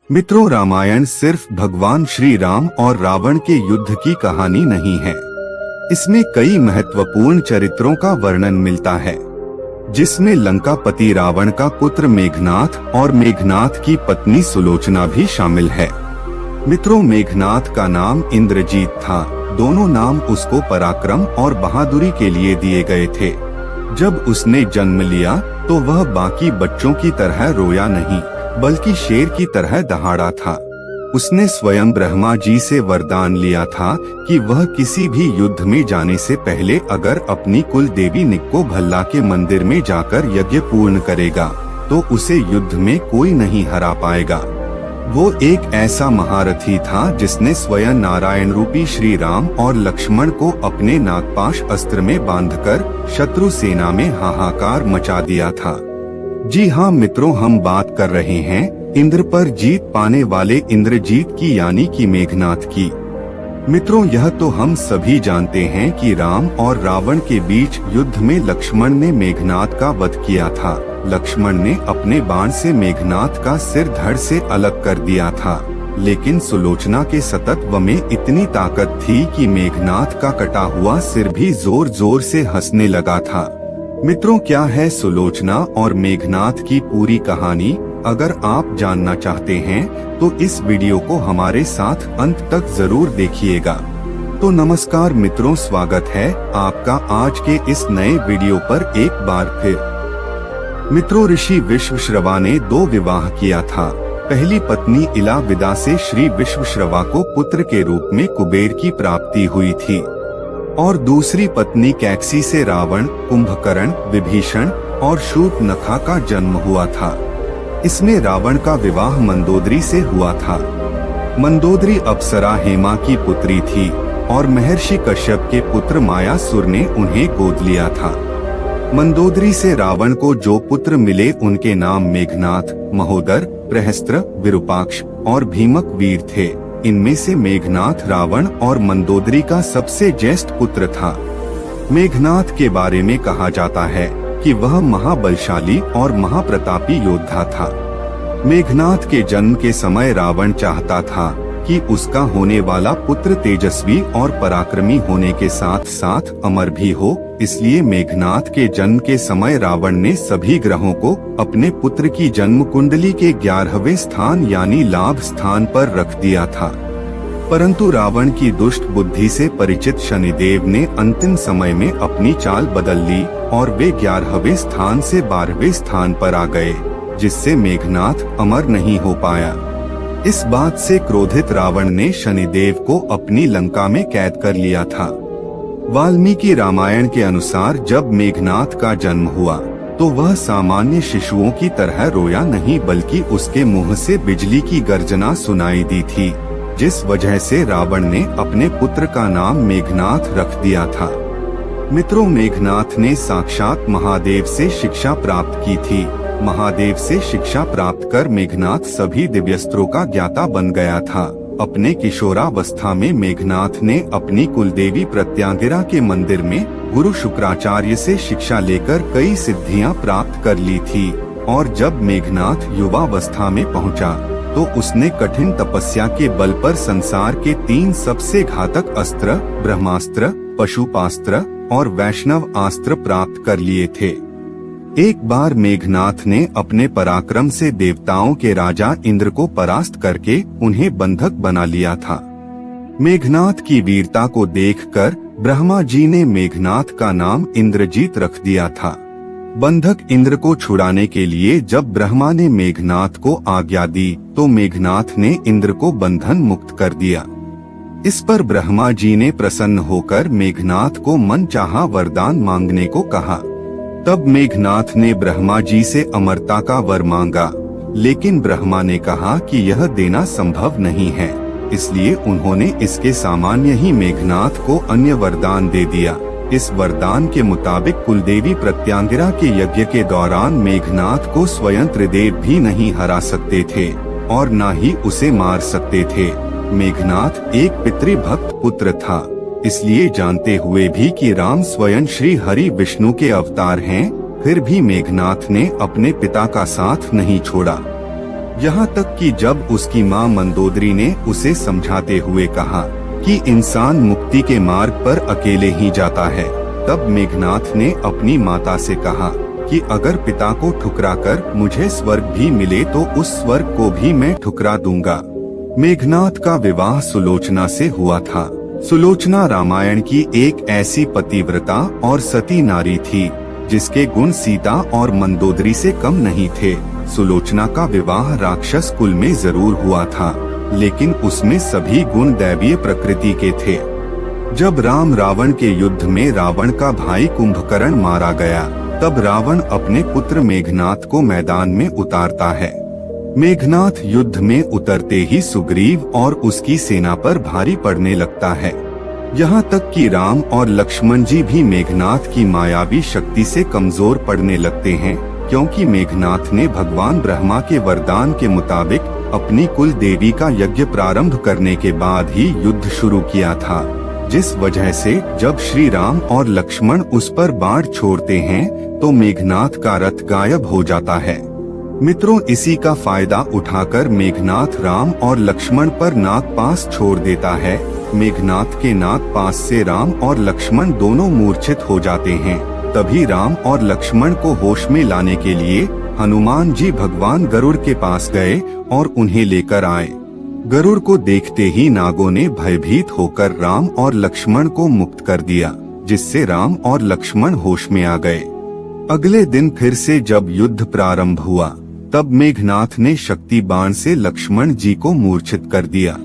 मित्रों, रामायण सिर्फ भगवान श्री राम और रावण के युद्ध की कहानी नहीं है। इसमें कई महत्वपूर्ण चरित्रों का वर्णन मिलता है, जिसमें लंकापति रावण का पुत्र मेघनाथ और मेघनाथ की पत्नी सुलोचना भी शामिल है। मित्रों, मेघनाथ का नाम इंद्रजीत था। दोनों नाम उसको पराक्रम और बहादुरी के लिए दिए गए थे। जब उसने जन्म लिया तो वह बाकी बच्चों की तरह रोया नहीं, बल्कि शेर की तरह दहाड़ा था। उसने स्वयं ब्रह्मा जी से वरदान लिया था कि वह किसी भी युद्ध में जाने से पहले अगर अपनी कुल देवी निक्को भल्ला के मंदिर में जाकर यज्ञ पूर्ण करेगा तो उसे युद्ध में कोई नहीं हरा पाएगा। वो एक ऐसा महारथी था जिसने स्वयं नारायण रूपी श्री राम और लक्ष्मण को अपने नागपाश अस्त्र में बांधकर शत्रु सेना में हाहाकार मचा दिया था। जी हाँ मित्रों, हम बात कर रहे हैं इंद्र पर जीत पाने वाले इंद्रजीत की, यानी कि मेघनाथ की। मित्रों, यह तो हम सभी जानते हैं कि राम और रावण के बीच युद्ध में लक्ष्मण ने मेघनाथ का वध किया था। लक्ष्मण ने अपने बाण से मेघनाथ का सिर धड़ से अलग कर दिया था, लेकिन सुलोचना के सतत्व में इतनी ताकत थी कि मेघनाथ का कटा हुआ सिर भी जोर जोर से हंसने लगा था। मित्रों, क्या है सुलोचना और मेघनाथ की पूरी कहानी? अगर आप जानना चाहते हैं तो इस वीडियो को हमारे साथ अंत तक जरूर देखिएगा। तो नमस्कार मित्रों, स्वागत है आपका आज के इस नए वीडियो पर एक बार फिर। मित्रों, ऋषि विश्वश्रवा ने 2 विवाह किया था। पहली पत्नी इला विदा से श्री विश्वश्रवा को पुत्र के रूप में कुबेर की प्राप्ति हुई थी, और दूसरी पत्नी कैकसी से रावण, कुंभकर्ण, विभीषण और शूर्पणखा का जन्म हुआ था। इसमें रावण का विवाह मंदोदरी से हुआ था। मंदोदरी अप्सरा हेमा की पुत्री थी और महर्षि कश्यप के पुत्र मायासुर ने उन्हें गोद लिया था। मंदोदरी से रावण को जो पुत्र मिले उनके नाम मेघनाथ, महोदर, प्रहस्त्र, विरूपाक्ष और भीमक वीर थे। इनमें से मेघनाथ रावण और मंदोदरी का सबसे ज्येष्ठ पुत्र था। मेघनाथ के बारे में कहा जाता है कि वह महाबलशाली और महाप्रतापी योद्धा था। मेघनाथ के जन्म के समय रावण चाहता था कि उसका होने वाला पुत्र तेजस्वी और पराक्रमी होने के साथ साथ अमर भी हो। इसलिए मेघनाथ के जन्म के समय रावण ने सभी ग्रहों को अपने पुत्र की जन्म कुंडली के 11वें स्थान यानी लाभ स्थान पर रख दिया था। परंतु रावण की दुष्ट बुद्धि से परिचित शनिदेव ने अंतिम समय में अपनी चाल बदल ली और वे 11वें स्थान से 12वें स्थान पर आ गए, जिससे मेघनाथ अमर नहीं हो पाया। इस बात से क्रोधित रावण ने शनिदेव को अपनी लंका में कैद कर लिया था। वाल्मीकि रामायण के अनुसार जब मेघनाथ का जन्म हुआ तो वह सामान्य शिशुओं की तरह रोया नहीं, बल्कि उसके मुंह से बिजली की गर्जना सुनाई दी थी, जिस वजह से रावण ने अपने पुत्र का नाम मेघनाथ रख दिया था। मित्रों, मेघनाथ ने साक्षात महादेव से शिक्षा प्राप्त की थी। महादेव से शिक्षा प्राप्त कर मेघनाथ सभी दिव्यास्त्रों का ज्ञाता बन गया था। अपने किशोरावस्था में मेघनाथ ने अपनी कुलदेवी प्रत्यांगिरा के मंदिर में गुरु शुक्राचार्य से शिक्षा लेकर कई सिद्धियां प्राप्त कर ली थी, और जब मेघनाथ युवावस्था में पहुंचा तो उसने कठिन तपस्या के बल पर संसार के 3 सबसे घातक अस्त्र ब्रह्मास्त्र, पशुपास्त्र और वैष्णव अस्त्र प्राप्त कर लिए थे। एक बार मेघनाथ ने अपने पराक्रम से देवताओं के राजा इंद्र को परास्त करके उन्हें बंधक बना लिया था। मेघनाथ की वीरता को देखकर ब्रह्मा जी ने मेघनाथ का नाम इंद्रजीत रख दिया था। बंधक इंद्र को छुड़ाने के लिए जब ब्रह्मा ने मेघनाथ को आज्ञा दी तो मेघनाथ ने इंद्र को बंधन मुक्त कर दिया। इस पर ब्रह्मा जी ने प्रसन्न होकर मेघनाथ को मनचाहा वरदान मांगने को कहा। तब मेघनाथ ने ब्रह्मा जी से अमरता का वर मांगा, लेकिन ब्रह्मा ने कहा कि यह देना संभव नहीं है। इसलिए उन्होंने इसके सामान्य ही मेघनाथ को अन्य वरदान दे दिया। इस वरदान के मुताबिक कुलदेवी प्रत्यांगिरा के यज्ञ के दौरान मेघनाथ को स्वयं त्रिदेव भी नहीं हरा सकते थे और न ही उसे मार सकते थे। मेघनाथ एक पितृभक्त पुत्र था, इसलिए जानते हुए भी कि राम स्वयं श्री हरि विष्णु के अवतार हैं, फिर भी मेघनाथ ने अपने पिता का साथ नहीं छोड़ा। यहाँ तक कि जब उसकी माँ मंदोदरी ने उसे समझाते हुए कहा कि इंसान मुक्ति के मार्ग पर अकेले ही जाता है, तब मेघनाथ ने अपनी माता से कहा कि अगर पिता को ठुकराकर मुझे स्वर्ग भी मिले तो उस स्वर्ग को भी मैं ठुकरा दूंगा। मेघनाथ का विवाह सुलोचना से हुआ था। सुलोचना रामायण की एक ऐसी पतिव्रता और सती नारी थी जिसके गुण सीता और मंदोदरी से कम नहीं थे। सुलोचना का विवाह राक्षस कुल में जरूर हुआ था, लेकिन उसमें सभी गुण दैवीय प्रकृति के थे। जब राम रावण के युद्ध में रावण का भाई कुंभकर्ण मारा गया, तब रावण अपने पुत्र मेघनाथ को मैदान में उतारता है। मेघनाथ युद्ध में उतरते ही सुग्रीव और उसकी सेना पर भारी पड़ने लगता है। यहाँ तक कि राम और लक्ष्मण जी भी मेघनाथ की मायावी शक्ति से कमजोर पड़ने लगते हैं, क्योंकि मेघनाथ ने भगवान ब्रह्मा के वरदान के मुताबिक अपनी कुल देवी का यज्ञ प्रारंभ करने के बाद ही युद्ध शुरू किया था, जिस वजह से जब श्री राम और लक्ष्मण उस पर बाण छोड़ते हैं तो मेघनाथ का रथ गायब हो जाता है। मित्रों, इसी का फायदा उठाकर मेघनाथ राम और लक्ष्मण पर नागपाश छोड़ देता है। मेघनाथ के नागपाश से राम और लक्ष्मण दोनों मूर्छित हो जाते हैं। तभी राम और लक्ष्मण को होश में लाने के लिए हनुमान जी भगवान गरुड़ के पास गए और उन्हें लेकर आए। गरुड़ को देखते ही नागों ने भयभीत होकर राम और लक्ष्मण को मुक्त कर दिया, जिससे राम और लक्ष्मण होश में आ गए। अगले दिन फिर से जब युद्ध प्रारंभ हुआ, तब मेघनाथ ने शक्ति बाण से लक्ष्मण जी को मूर्छित कर दिया।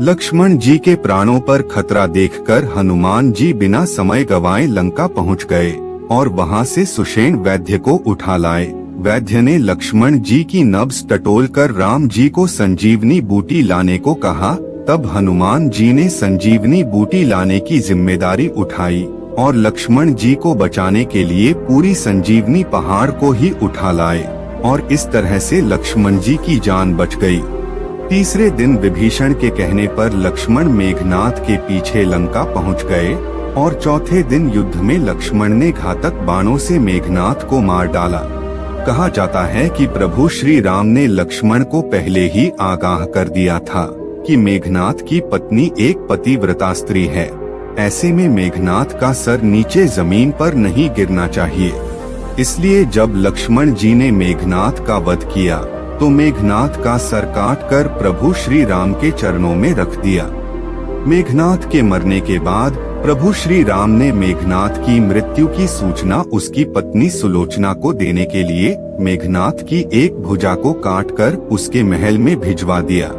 लक्ष्मण जी के प्राणों पर खतरा देखकर हनुमान जी बिना समय गवाए लंका पहुंच गए और वहां से सुषेण वैद्य को उठा लाए। वैद्य ने लक्ष्मण जी की नब्ज टटोलकर राम जी को संजीवनी बूटी लाने को कहा। तब हनुमान जी ने संजीवनी बूटी लाने की जिम्मेदारी उठाई और लक्ष्मण जी को बचाने के लिए पूरी संजीवनी पहाड़ को ही उठा लाए और इस तरह से लक्ष्मण जी की जान बच गई। तीसरे दिन विभीषण के कहने पर लक्ष्मण मेघनाथ के पीछे लंका पहुंच गए और चौथे दिन युद्ध में लक्ष्मण ने घातक बाणों से मेघनाथ को मार डाला। कहा जाता है कि प्रभु श्री राम ने लक्ष्मण को पहले ही आगाह कर दिया था कि मेघनाथ की पत्नी एक पतिव्रता स्त्री है। ऐसे में मेघनाथ का सर नीचे जमीन पर नहीं गिरना चाहिए। इसलिए जब लक्ष्मण जी ने मेघनाथ का वध किया तो मेघनाथ का सर काटकर प्रभु श्री राम के चरणों में रख दिया। मेघनाथ के मरने के बाद प्रभु श्री राम ने मेघनाथ की मृत्यु की सूचना उसकी पत्नी सुलोचना को देने के लिए मेघनाथ की एक भुजा को काटकर उसके महल में भिजवा दिया।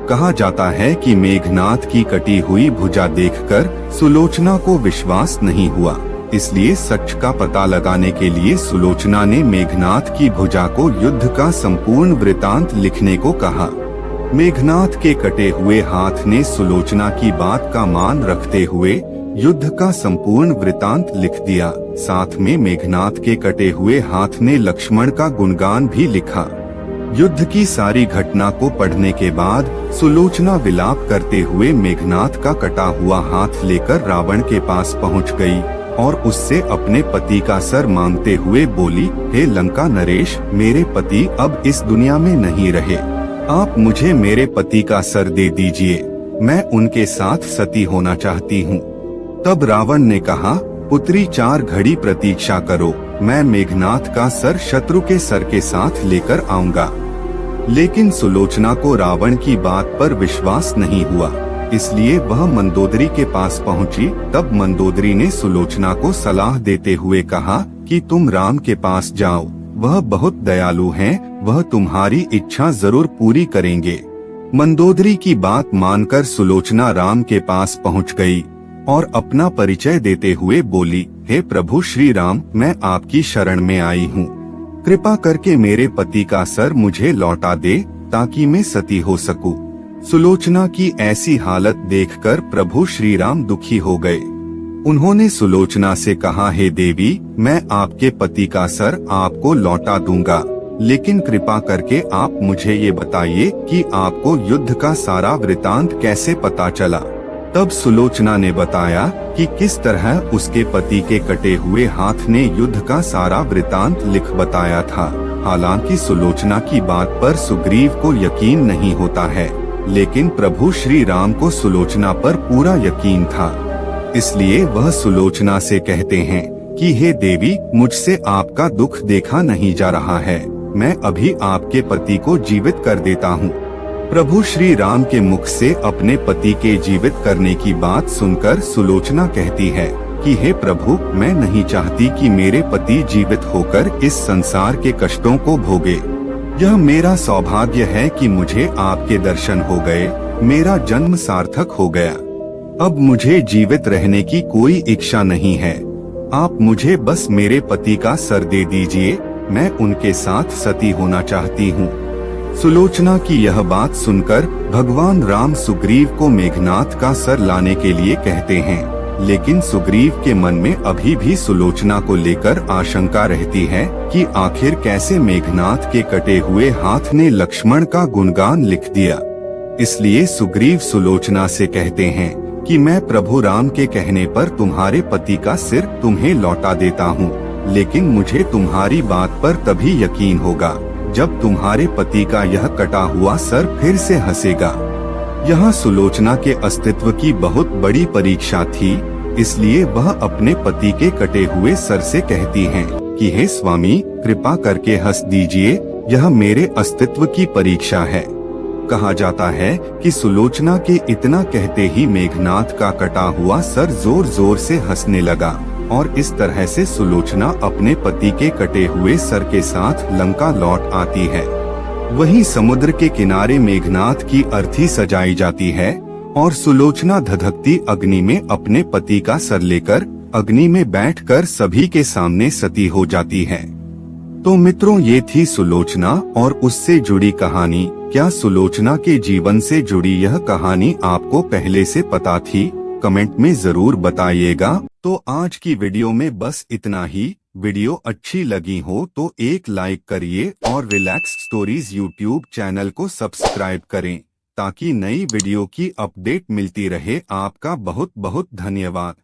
कहा जाता है कि मेघनाथ की कटी हुई भुजा देखकर सुलोचना को विश्वास नहीं हुआ, इसलिए सच का पता लगाने के लिए सुलोचना ने मेघनाथ की भुजा को युद्ध का संपूर्ण वृतांत लिखने को कहा। मेघनाथ के कटे हुए हाथ ने सुलोचना की बात का मान रखते हुए युद्ध का संपूर्ण वृतांत लिख दिया। साथ में मेघनाथ के कटे हुए हाथ ने लक्ष्मण का गुणगान भी लिखा। युद्ध की सारी घटना को पढ़ने के बाद सुलोचना विलाप करते हुए मेघनाथ का कटा हुआ हाथ लेकर रावण के पास पहुंच गई और उससे अपने पति का सर मांगते हुए बोली, हे लंका नरेश, मेरे पति अब इस दुनिया में नहीं रहे, आप मुझे मेरे पति का सर दे दीजिए, मैं उनके साथ सती होना चाहती हूँ। तब रावण ने कहा, पुत्री 4 घड़ी प्रतीक्षा करो, मैं मेघनाथ का सर शत्रु के सर के साथ लेकर आऊंगा। लेकिन सुलोचना को रावण की बात पर विश्वास नहीं हुआ, इसलिए वह मंदोदरी के पास पहुंची। तब मंदोदरी ने सुलोचना को सलाह देते हुए कहा कि तुम राम के पास जाओ, वह बहुत दयालु हैं, वह तुम्हारी इच्छा जरूर पूरी करेंगे। मंदोदरी की बात मानकर सुलोचना राम के पास पहुंच गई और अपना परिचय देते हुए बोली, हे प्रभु श्री राम, मैं आपकी शरण में आई हूँ, कृपा करके मेरे पति का सर मुझे लौटा दे ताकि मैं सती हो सकूं। सुलोचना की ऐसी हालत देखकर प्रभु श्री राम दुखी हो गए। उन्होंने सुलोचना से कहा, हे देवी, मैं आपके पति का सर आपको लौटा दूंगा, लेकिन कृपा करके आप मुझे ये बताइए कि आपको युद्ध का सारा वृतांत कैसे पता चला। तब सुलोचना ने बताया कि किस तरह उसके पति के कटे हुए हाथ ने युद्ध का सारा वृतांत लिख बताया था। हालांकि सुलोचना की बात पर सुग्रीव को यकीन नहीं होता है, लेकिन प्रभु श्री राम को सुलोचना पर पूरा यकीन था। इसलिए वह सुलोचना से कहते हैं कि हे देवी, मुझसे आपका दुख देखा नहीं जा रहा है, मैं अभी आपके पति को जीवित कर देता हूँ। प्रभु श्री राम के मुख से अपने पति के जीवित करने की बात सुनकर सुलोचना कहती है कि हे प्रभु, मैं नहीं चाहती कि मेरे पति जीवित होकर इस संसार के कष्टों को भोगे। यह मेरा सौभाग्य है कि मुझे आपके दर्शन हो गए, मेरा जन्म सार्थक हो गया। अब मुझे जीवित रहने की कोई इच्छा नहीं है। आप मुझे बस मेरे पति का सर दे दीजिए, मैं उनके साथ सती होना चाहती हूँ। सुलोचना की यह बात सुनकर भगवान राम सुग्रीव को मेघनाथ का सर लाने के लिए कहते हैं, लेकिन सुग्रीव के मन में अभी भी सुलोचना को लेकर आशंका रहती है कि आखिर कैसे मेघनाथ के कटे हुए हाथ ने लक्ष्मण का गुणगान लिख दिया। इसलिए सुग्रीव सुलोचना से कहते हैं कि मैं प्रभु राम के कहने पर तुम्हारे पति का सिर तुम्हें लौटा देता हूँ, लेकिन मुझे तुम्हारी बात पर तभी यकीन होगा जब तुम्हारे पति का यह कटा हुआ सर फिर से हंसेगा। यहाँ सुलोचना के अस्तित्व की बहुत बड़ी परीक्षा थी, इसलिए वह अपने पति के कटे हुए सर से कहती हैं कि हे स्वामी, कृपा करके हंस दीजिए, यह मेरे अस्तित्व की परीक्षा है। कहा जाता है कि सुलोचना के इतना कहते ही मेघनाथ का कटा हुआ सर जोर जोर से हंसने लगा और इस तरह से सुलोचना अपने पति के कटे हुए सर के साथ लंका लौट आती है। वहीं समुद्र के किनारे मेघनाथ की अर्थी सजाई जाती है और सुलोचना धधकती अग्नि में अपने पति का सर लेकर अग्नि में बैठकर सभी के सामने सती हो जाती है। तो मित्रों, ये थी सुलोचना और उससे जुड़ी कहानी। क्या सुलोचना के जीवन से जुड़ी यह कहानी आपको पहले से पता थी? कमेंट में जरूर बताइएगा। तो आज की वीडियो में बस इतना ही। वीडियो अच्छी लगी हो तो एक लाइक करिए और रिलैक्स स्टोरीज यूट्यूब चैनल को सब्सक्राइब करें ताकि नई वीडियो की अपडेट मिलती रहे। आपका बहुत बहुत धन्यवाद।